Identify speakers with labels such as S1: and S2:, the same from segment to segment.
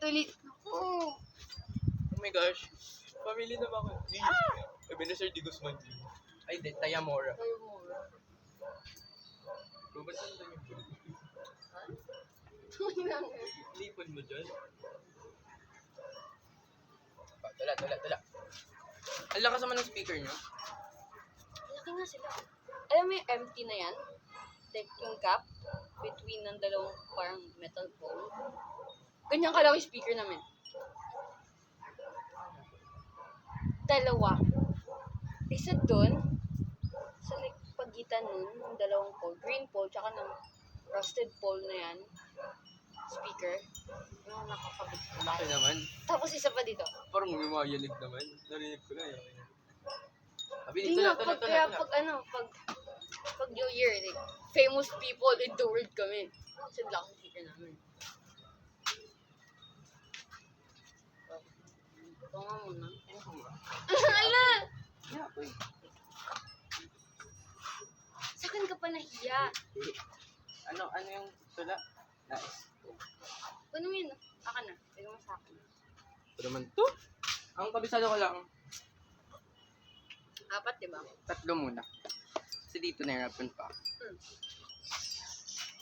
S1: ulit. Naku.
S2: Oh my gosh. Family na ba ako? Ebenezer de Guzman. Ay, di. Tayamora.
S1: Kayo mo.
S2: Ba't saan lang yung bro?
S1: Tuloy lang.
S2: Lipon mo dyan? Tula. Ang lakas naman ng speaker nyo.
S1: Laki nga sila. Alam mo yung empty na yan? Like yung gap between ng dalawang parang metal pole. Ganyan kalaki yung speaker namin. Dalawa. Isa dun, sa like pagitan nun, ng dalawang pole, green pole, tsaka ng rusted pole na yan, speaker, yung nakakabit sa
S2: Laki naman.
S1: Tapos isa pa dito.
S2: Parang umimayanig naman. Narinig ko na yun. Sabi
S1: Hindi
S2: ni
S1: nga, pag New Year, like, famous people in the world kami. Kasi black speaker namin. Ito nga muna. Ala!
S2: Yeah, uy.
S1: Saan ka pa nahiya?
S2: Ano yung tula? Nice.
S1: Ano mo yun? Aka na. Pwede mo sa akin.
S2: Ito naman to. Ang kabisado ko lang,
S1: 4, diba?
S2: 3 muna. Kasi dito nahirapan pa.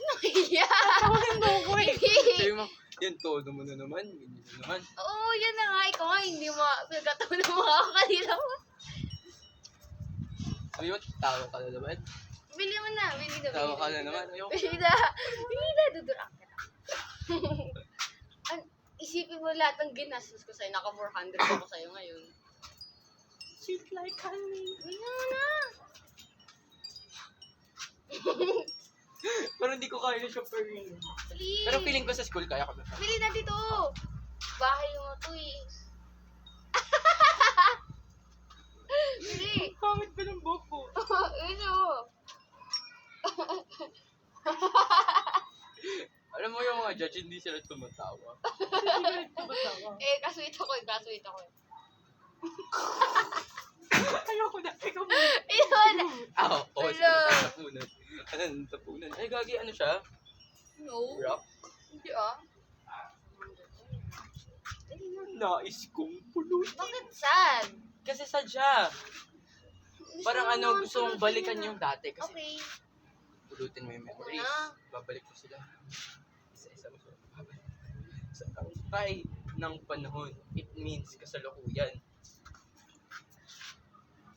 S1: Nahiya!
S2: Sabi mo, yan todo mo na naman. Ganyan na naman.
S1: Oo, yan na nga. Ikaw nga, hindi mo pinagkataon ng mga kanila mo.
S2: Sabi mo, tao ka na naman.
S1: Bili mo na.
S2: Tao ka na naman. Ayoko.
S1: Bili na. Dudurak ka na. Isipin mo lahat ng ginastos ko sa'yo. Naka 400 ako sa'yo ngayon.
S2: Sweet like honey.
S1: Bili mo na.
S2: Pero hindi ko kaya siya per rin.
S1: Please.
S2: Pero feeling ko sa school kaya ko na siya.
S1: Bili na dito. Bahay mo to eh. Bili.
S2: Pangit ba ng buhok ko?
S1: Ito.
S2: Alam mo yung mga judge, hindi sila tumatawa.
S1: Kasweet ako.
S2: Ayoko na. Ikaw mo.
S1: Ito na.
S2: Hello. Tapunan. Ay, gagi, ano siya?
S1: No.
S2: Rock?
S1: Hindi ah.
S2: Nais kong pulot.
S1: Bakit sad?
S2: Kasi sadya. Parang gusto mong balikan yung dati. Kasi
S1: Okay.
S2: pulutin mo yung memories.
S1: Ano?
S2: Babalik mo sila. Isa-isa mo sila. Babalik. Sa tangkay ng panahon, it means kasalukuyan.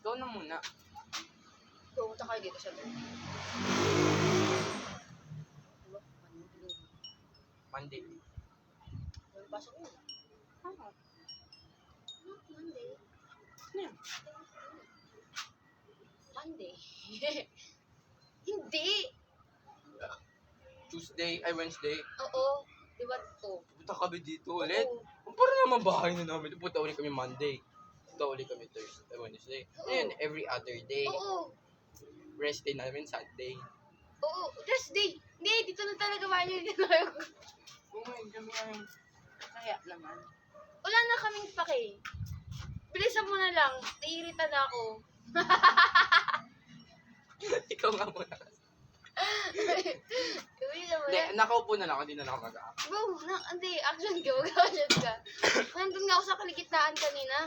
S2: Ikaw na muna.
S1: Pumunta kayo dito sa doon.
S2: Monday.
S1: Pasok mo. Monday.
S2: Yeah.
S1: Monday. Hindi.
S2: Wednesday.
S1: Oo. Di ba ito?
S2: Punta kami dito ulit.
S1: Oo.
S2: Parang naman bahay na namin. Punta ulit kami Monday. Punta ulit kami Wednesday. Ngayon, every other day.
S1: Oo.
S2: Rest day namin Sunday.
S1: Oo. Rest day. Hindi, dito na talaga manyo. Dito na.
S2: Kami ngayon. Kaya naman.
S1: Wala na kaming pake. Bilisan mo na lang. Naiirita na ako.
S2: Ikaw nga muna.
S1: Bilisan mo
S2: Hindi,
S1: na.
S2: nakaupo na lang. Hindi na ako mag-aak.
S1: Hindi. Action ka. Mag-action ka. Nandun nga ako sa kaligitnaan kanina.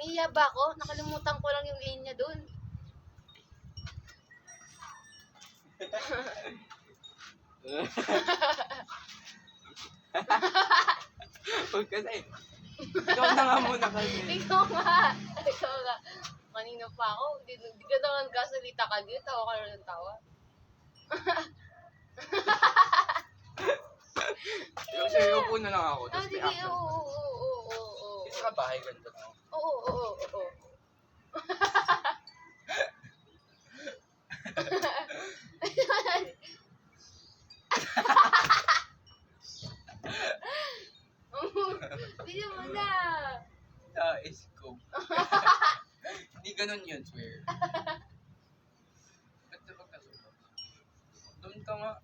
S1: Nahiya ba ako? Nakalimutan ko lang yung linya dun.
S2: Huwag kasi. Ikaw na nga muna kasi.
S1: Ikaw nga. Kanina pa ako. Di ka naman kasalita ka dito. Tawa ka na ng tawa.
S2: Kasi upo na lang ako. Tapos may
S1: Sige.
S2: action.
S1: Oo.
S2: Kasi ka bahay ganito na ako.
S1: Oo. Hindi mo na.
S2: Is go. Hindi ganun yun, swear. Ba't na pagkasunod? Doon ka nga.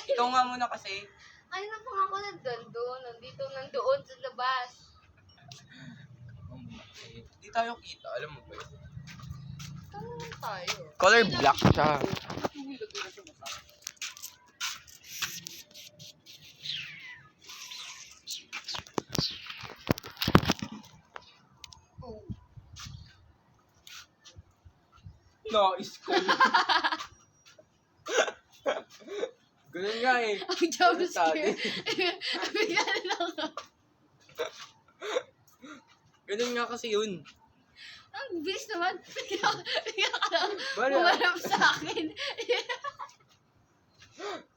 S2: Ikaw nga muna kasi.
S1: Ay, na pa ako nandun. Nandoon sa labas.
S2: Hindi tayo kita, alam mo ba yun?
S1: Tama lang tayo.
S2: Color black siya. Nais kong... Ganun nga eh.
S1: Ang jump
S2: Ano sabi?
S1: scare. Bigla na lang ako.
S2: Ganun nga kasi yun.
S1: Ang bilis naman. Bigla ka lang
S2: Wala.
S1: umarap sa akin.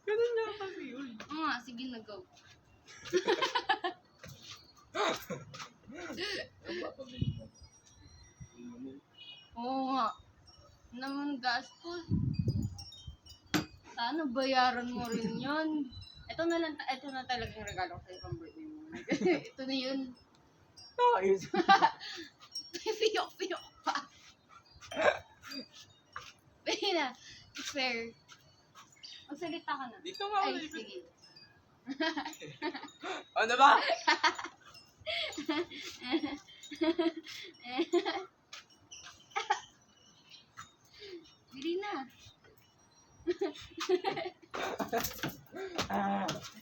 S2: Ganun nga kasi yun.
S1: Oo nga, sige na go.
S2: Ang papagaling mo.
S1: Oo nga. Naman gastos. Sana bayaran mo rin yun. Ito na talagang regalo ko sa'yo pang birthday mo. Ito na yun.
S2: Nais.
S1: Piyok-piyok pa. Pwede na. It's fair. Magsalita ka na.
S2: Dito nga
S1: Ay,
S2: ako.
S1: sige.
S2: Ano ba?
S1: Bili na.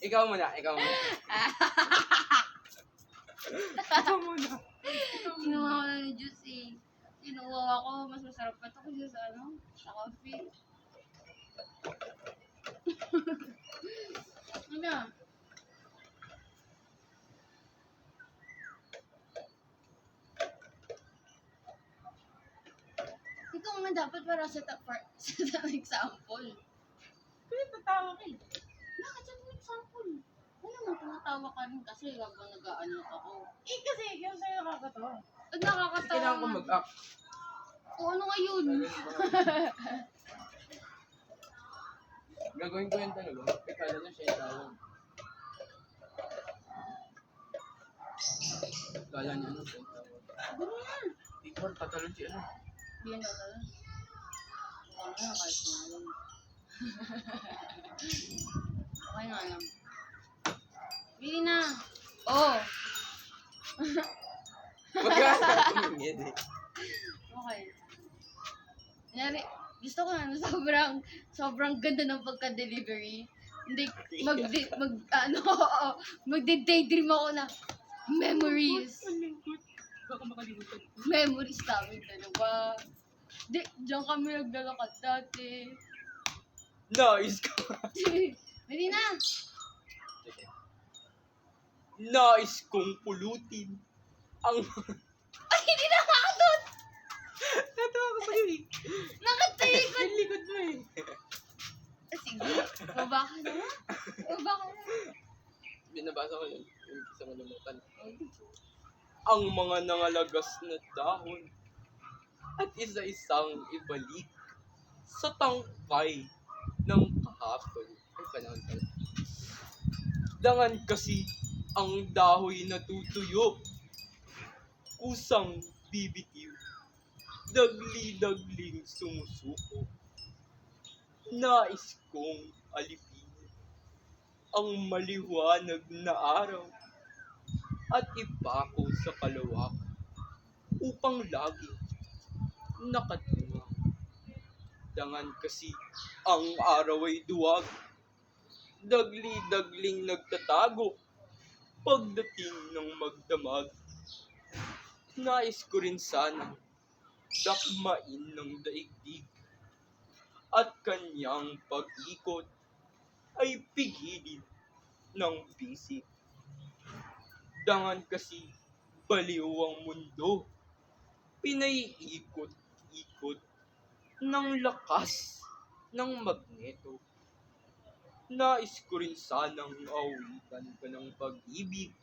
S2: Ikaw muna. Ikaw muna.
S1: Kinuha ko na ng juice eh. Kinuha ko, mas masarap pa ito kasi sa ano, sa coffee. Ano? Ikaw nga dapat para set up example. Pero tatawa ka eh. Bakit set up example? Ano naman tumatawa ka rin kasi habang nag-ano ako.
S3: Eh, kasi yung sa'yo nakakatawa.
S1: At nakakatawa
S2: Kailangan ko
S1: nga.
S2: mag-act.
S1: O ano nga yun?
S2: Gagawin ko yun talaga. Kaya na siya yung tawag. Kala niya ano siya yung tawag.
S1: Ganun yan.
S2: Ikaw, tatalon si ano.
S1: Hindi yan tatawa. Okay na kahit nga lang. Okay nga lang. Bili na. Oh.
S2: Magkakaroon yan eh.
S1: Okay. Nangyari, gusto ko na sobrang ganda ng pagka-delivery. Hindi, magde-daydream ako na memories.
S2: Baka makalimutan.
S1: Memories namin dalawa. Diyan kami naglalakad dati.
S2: Nais ko.
S1: Hindi na.
S2: Nais kong pulutin ang...
S1: Ay, hindi na ako doon.
S2: Natawa ko sa'yo eh.
S1: Nakatalikod.
S2: Ang likod mo eh.
S1: Sige, baba ka na. Baba ka na.
S2: Binabasa ko yun. Yung isa malumutan. Ang mga nangalagas na dahon at isa-isang ibalik sa tangkay ng kahapon. Ay, panahon pala. Dangan kasi ang dahoy natutuyo. Kusang bibitiw. Dagli-dagling sumusuko. Nais kong alipin ang maliwanag na araw at ipako sa kalawak upang lagi nakatunga. Dangan kasi ang araw ay duwag. Dagli-dagling nagtatago pagdating ng magdamag. Nais ko rin sana dakmain ng daigdig at kanyang pag-ikot ay pigilin ng bisig. Dangan kasi baliw ang mundo, pinaiikot-ikot ng lakas ng magneto. Nais ko rin sanang awitan ka ng pag-ibig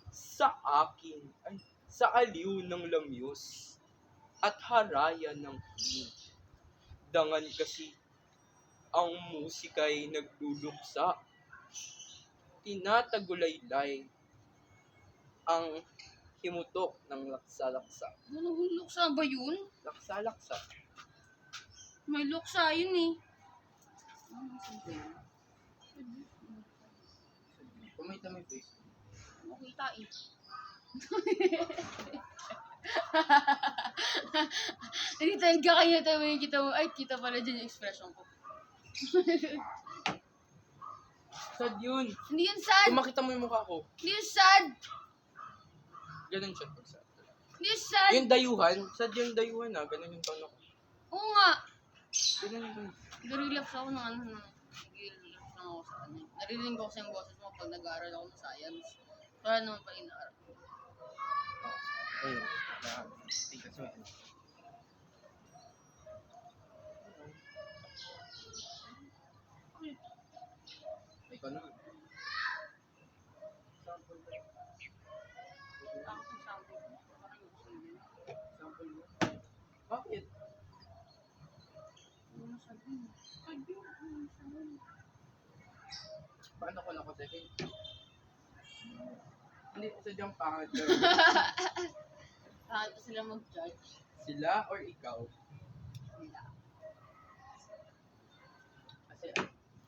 S2: sa akin, ay sa aliw ng lamyos at haraya ng himig. Dangan kasi ang musika'y nagduduksa, tinatagulaylay ang himutok ng laksa-laksa.
S1: Ano, luksa ba yun?
S2: Laksa-laksa.
S1: May luksa yun eh. Ano ba yun?
S2: Kumita mo yung face.
S1: Makita eh. Anytime ka kanya tayo may kita mo, ay kita pala dyan yung expression ko.
S2: Sad yun.
S1: Hindi yun sad!
S2: Kung makita mo yung mukha ko,
S1: Hindi yun sad!
S2: ganun siya pag sad.
S1: Hindi yun sad!
S2: Yung dayuhan, sad yung dayuhan ah, ganun yung tono ko.
S1: Oo nga.
S2: Kailan ba?
S1: Nare-relapse ako ng ano, nag-relapse lang ako sa ano. Narinig ko kasi yung boses mo pag nag-aaral ako ng science. Para naman pa inaaral.
S2: Ayun. Tingnan mo. Ikaw naman.
S1: Ako sa sample ko. Parang gusto nyo.
S2: Sample mo. Bakit?
S1: Ano sabihin?
S2: Paano ko lang ko second? Hindi ko sadyang pangit.
S1: Bakit pa sila mag-judge?
S2: Sila or ikaw?
S1: Nila.
S2: Kasi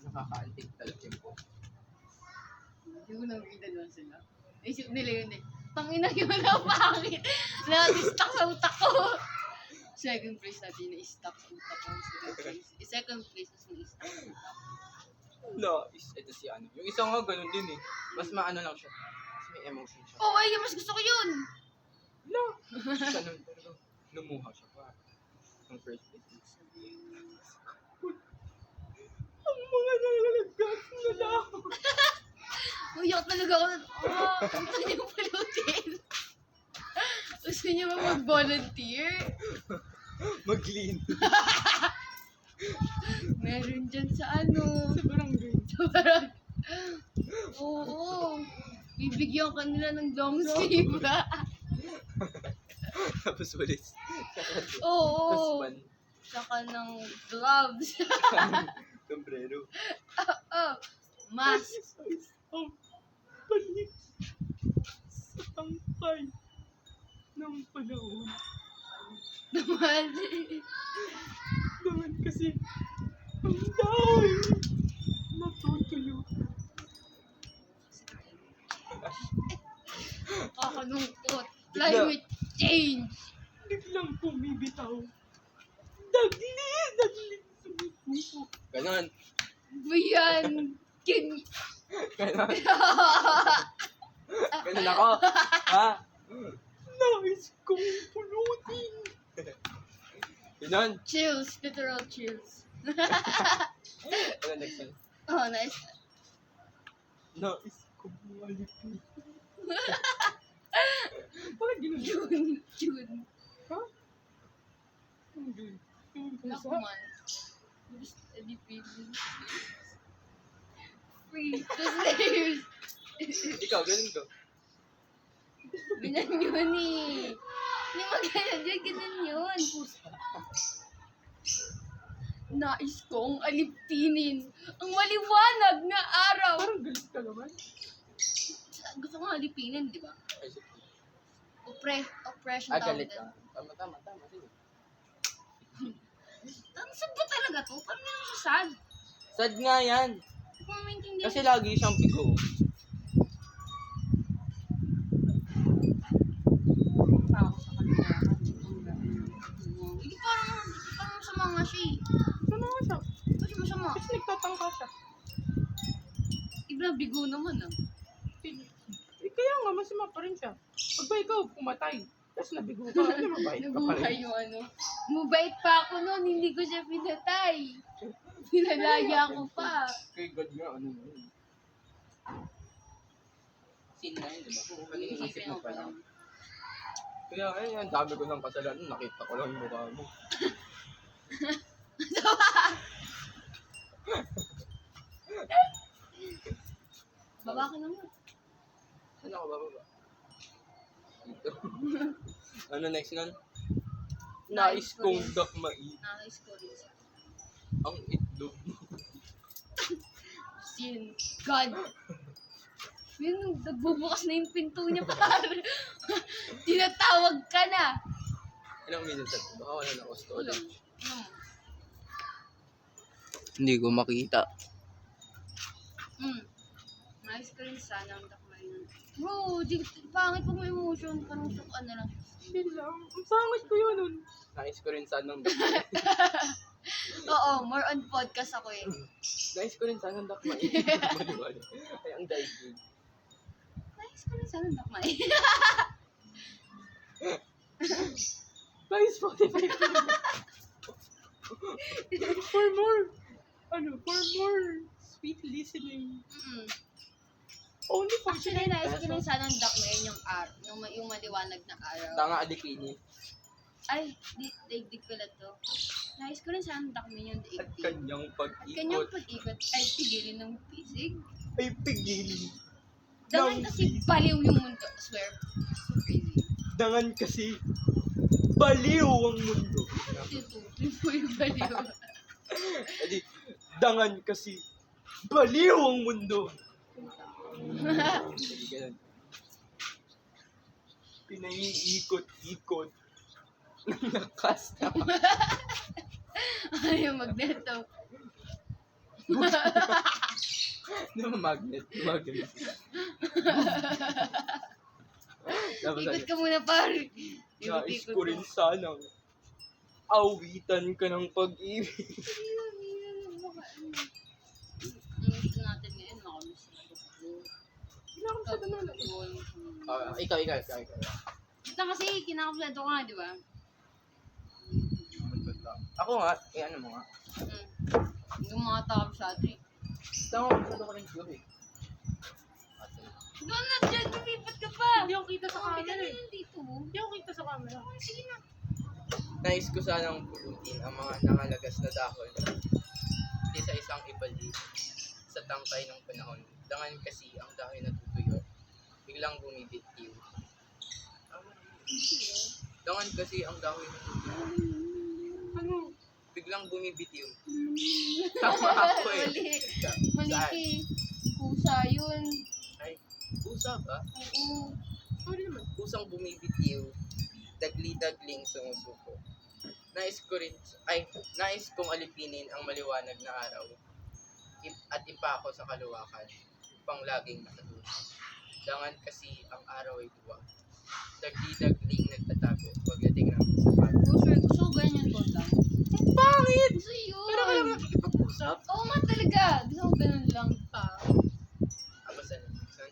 S2: nakaka-antik talaga yung po.
S1: Hindi ko nakikita naman sila. Naisip nila yun eh. Tangina yun na pangit. Na-stuck sa utak ko. Second place natin na-stuck sa utak ko. Second place is na-stuck sa utak ko.
S2: No, ito si ano. Yung isa nga ganun din eh. Mas maano lang siya. Mas may emotion siya.
S1: Oh, ay, mas gusto ko yun.
S2: No. Ganun talaga. Lumuha siya pa. Ang first place. Ang mga nalalagas na lang.
S1: Uyak talaga ako. Gusto niyo pulutin. Gusto niyo ba mag-volunteer?
S2: Mag-lean.
S1: Meron dyan sa ano.
S2: Sa barangay.
S1: Sa barang. Oo. Bibigyan ka nila ng long sleeve.
S2: Tapos ulit.
S1: Oo.
S2: Tapos pan.
S1: Saka ng gloves.
S2: Sombrero.
S1: Oh. Mask.
S2: Ang balik sa tangkay ng panahon.
S1: Naman.
S2: Naman kasi ang dahil natutuyo.
S1: Kakalungkot. Climate change.
S2: Biglang pumibitaw. Dagli sumipupo. Ganon.
S1: Ba yan?
S2: Ganon. Ganon ako. Ha? Nais kong pulutin. Ganon.
S1: Chills. Literal chills.
S2: Ano next one?
S1: Oh, nice.
S2: Nais kong malipin. Bakit gano'n?
S1: June.
S2: Ha? Hindi.
S1: Lakman. Just edipin. Free the slaves.
S2: Ikaw, ganun ka.
S1: Ganyan yun eh. Hindi maganda dyan, ganyan yun. Pusa. Nais kong alipinin ang maliwanag na araw.
S2: Parang galit ka naman.
S1: Gusto ko alipinin, di ba?
S2: Ay, sige.
S1: Oppression tawag
S2: Galit
S1: din.
S2: ka. Tama. Sige.
S1: Ang sad ba talaga to? Parang naman siya sad.
S2: Sad nga yan.
S1: Hindi ko maintindihan.
S2: Kasi lagi siyang bigo.
S1: Ako sa kanila. Hindi parang masama nga siya eh.
S2: Sama nga siya.
S1: Kasi masama.
S2: Kasi nagtatangka siya.
S1: Ibang bigo naman ah.
S2: Kaya nga, masama pa rin siya. Pag ba ikaw pumatay, tapos nabigo ka, ano mabait ka pa
S1: Nabuhay
S2: rin.
S1: yung ano. Mabait pa ako noon, hindi ko siya pinatay. Pinalaya ko pa.
S2: Kay God nga, ano mo yun. Sin na yun, diba? Kung isip mo pa lang. Kaya ngayon, ang dami ko ng kasalanan, nakita ko lang yung mukha mo.
S1: Baba ka naman.
S2: Saan ako bababa? Dito. Ano next nun? Nais kong dakmain
S1: Nais ko rin siya.
S2: ang itlog mo.
S1: Sin. God. Yun, nagbubukas na yung pinto niya para. Tinatawag ka na.
S2: Ilang minutes at baka wala na ako storage.
S1: Hmm.
S2: Hindi ko makita.
S1: Nais ko rin sana ang dakmain. Bro, pangit pag may emotion. Parang sukaan na lang.
S2: Hindi lang. Ang sangit ko yun nun. Nais ko rin sanang dakmain.
S1: Oo, more on podcast ako eh.
S2: Nais ko rin sanang dakmain. Maliwala. Ay, ang daigig.
S1: Nais ko rin sana ang dakmain.
S2: Guys, 45 minutes. For more, for more sweet listening. Only for
S1: Actually,
S2: 7
S1: nais ko rin
S2: pesos.
S1: sanang dakmain yung maliwanag na araw.
S2: Tanga adikini.
S1: Ay, daigdig pala to. Nais ko rin sanang dakmain yung
S2: At
S1: daigdig.
S2: kanyang
S1: At kanyang
S2: pag-ikot
S1: pag-ikot ay pigilin ng pisig.
S2: ay pigilin.
S1: Dangan
S2: Ng
S1: kasi baliw yung mundo. I swear. So crazy.
S2: Dangan kasi baliw ang mundo.
S1: Tututin po yung baliw.
S2: Adi, dangan kasi baliw ang mundo. Sige, ganun. Pinaiikot-ikot ng lakas na
S1: Ay, yung magneto.
S2: magnet. Tapos
S1: Ikot ka muna, pare.
S2: nais ko rin sanang awitan ka ng pag-ibig.
S1: Ang gusto natin ngayon, makamiss na
S2: Ikaw.
S1: Ito kasi, kinakaplado ka nga, di ba?
S2: Ako nga, ano mo nga.
S1: Yung mga tao sa atin.
S2: Tama, masyado ka rin siguro eh.
S1: Doon na dyan, lumipat ka pa.
S3: Hindi ako kita sa
S1: Hindi ka
S3: camera
S1: na
S3: eh.
S1: nandito.
S3: Hindi ako kita sa camera.
S1: Sige na.
S2: Nais ko sanang pulutin ang mga nangalagas na dahon. Hindi sa isang ibali sa tangkay ng panahon. Dangan kasi ang dahon na tutuyo. Biglang bumibitiw. Dangan kasi ang dahon na tutuyo.
S3: Ano?
S2: Biglang bumibitiw. Tama ako eh.
S1: Mali. Mali
S2: Saan?
S1: ki. Kusa yun.
S2: Ay, pusa ba?
S1: Oo.
S3: Sorry naman.
S2: Pusang bumibitiw. Dagli-dagling sumusuko. Nais kong alipinin ang maliwanag na araw at ipako sa kaluwakan upang laging nakatuloy. Dangan kasi ang araw ay duwa. Dagli-dagling nagtatago pagdating ng sapat.
S1: Gusto ko ganyan ko lang.
S2: Ang pangit!
S1: Gusto yun.
S2: Pero kaya makikipag-usap?
S1: Oo nga talaga. Gusto ko ganun lang pa.
S2: Basta Nixon.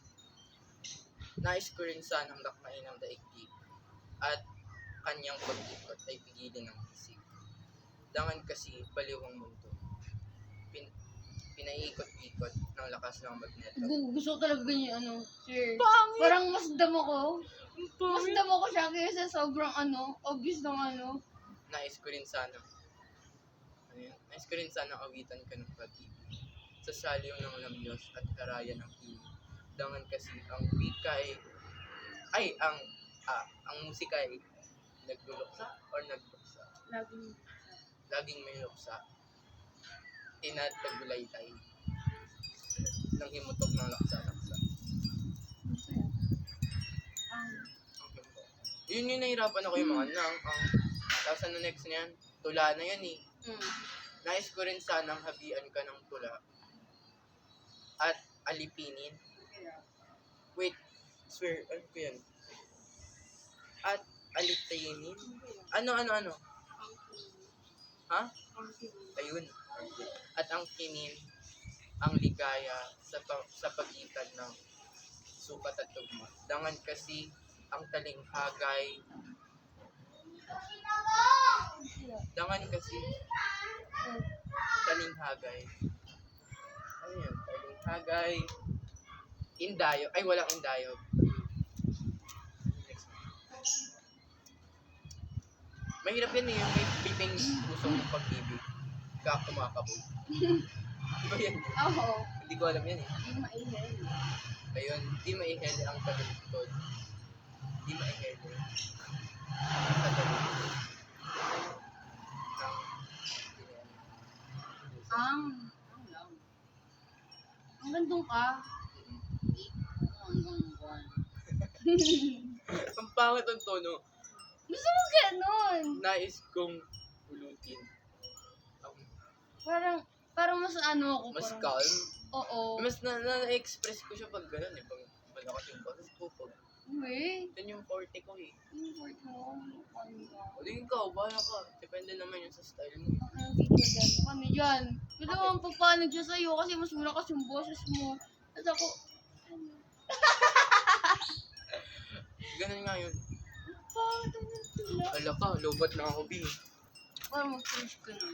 S2: Nais ko rin sanang dakmain ang daigdig at kanyang pag-ikot ay pigilin ng isip. Dangan kasi baliw ang mundo. Pinaiikot-ikot ng lakas ng magneto.
S1: Gusto ko talaga ganyan, sir.
S3: Pangit!
S1: Parang mas damo ko. Mas
S3: Pangit!
S1: damo ko siya kaysa sobrang obvious ng
S2: Nais ko rin sanang awitan ka ng pag-ibig. Sa salyo ng lamyos at karaya ng himig. Dangan kasi ang wika ang musika ay nagluluksa or nagluksa. Laging may luksa. Tinatagulaytay ng himutok ng laksa-laksa. Yun yung nahirapan ako yung mga tapos ano next niyan? Tula na yan eh. Nais ko rin sanang habian ka ng tula at alipinin. Wait, swear, ano ko yan? At alipinin? Ano? Ha? Ayun. At ang kinin, ang ligaya sa pagitan ng sukat at tugma. Dangan kasi ang talinghagay. Talinghagay. Ano yun? Talinghagay. Indayo. Ay, walang indayo. Mahirap yan eh, yung may piping pusong pag-ibig. Kumakabog. Di ba yan?
S1: Oo.
S2: Hindi ko alam yan eh.
S1: Hindi maingay.
S2: Ayun, di maihele ang tagalutod. Di maihele ang tagalutod.
S1: Ang gandong ka. Hanggang buwan.
S2: Ang pangit ang tono.
S1: Gusto mo ganon.
S2: Nais kong pulutin.
S1: Parang mas ako.
S2: Mas
S1: parang-
S2: calm.
S1: Oo.
S2: Mas na-express ko siya pag gano'n eh. Pag malakas yung boses ko. Pag
S1: Uy.
S2: yun yung forte ko eh.
S1: Import mo.
S2: O di ikaw, bahala ka. Depende naman yun sa style mo.
S1: Ang video dyan. Kami dyan. Ito ang papanig siya sa'yo kasi mas malakas yung boses mo. At ako,
S2: Ganun nga yun.
S1: bakit ang tula?
S2: Ala ka, lobat na ako, B.
S1: mag-finish ka na.